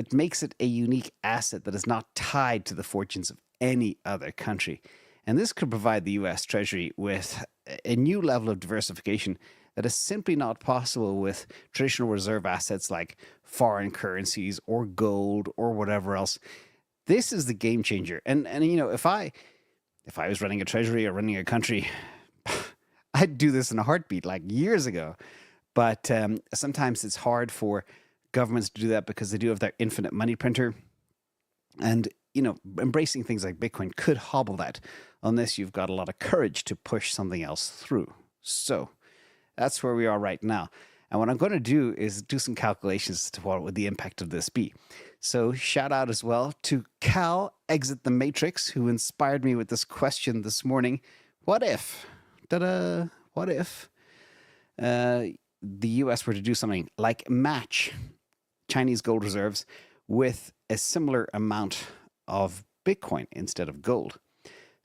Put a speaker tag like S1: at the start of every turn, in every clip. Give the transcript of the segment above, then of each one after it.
S1: It makes it a unique asset that is not tied to the fortunes of any other country. And this could provide the US Treasury with a new level of diversification that is simply not possible with traditional reserve assets like foreign currencies or gold or whatever else. This is the game changer. And if I was running a treasury or running a country, I'd do this in a heartbeat like years ago. But sometimes it's hard for governments to do that because they do have their infinite money printer. And, embracing things like Bitcoin could hobble that unless you've got a lot of courage to push something else through. So that's where we are right now. And what I'm going to do is do some calculations as to what would the impact of this be. So shout out as well to Cal Exit the Matrix, who inspired me with this question this morning. What if, what if the US were to do something like match Chinese gold reserves with a similar amount of Bitcoin instead of gold?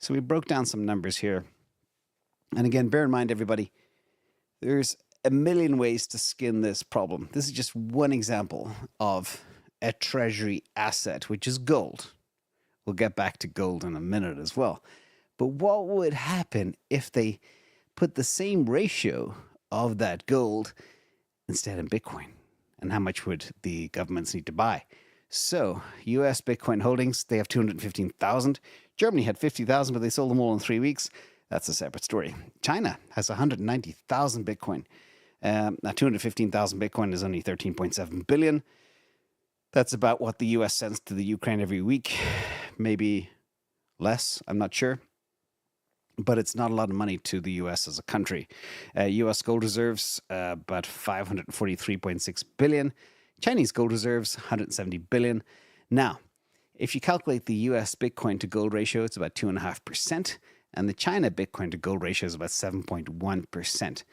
S1: So we broke down some numbers here. And again, bear in mind, everybody, there's a million ways to skin this problem. This is just one example of a treasury asset, which is gold. We'll get back to gold in a minute as well. But what would happen if they put the same ratio of that gold instead in Bitcoin? And how much would the governments need to buy? So, US Bitcoin holdings, they have 215,000. Germany had 50,000, but they sold them all in 3 weeks. That's a separate story. China has 190,000 Bitcoin. Now, 215,000 Bitcoin is only 13.7 billion. That's about what the US sends to the Ukraine every week. Maybe less, I'm not sure. But it's not a lot of money to the US as a country. US gold reserves, about 543.6 billion. Chinese gold reserves, 170 billion. Now, if you calculate the US Bitcoin to gold ratio, it's about 2.5%. And the China Bitcoin to gold ratio is about 7.1%.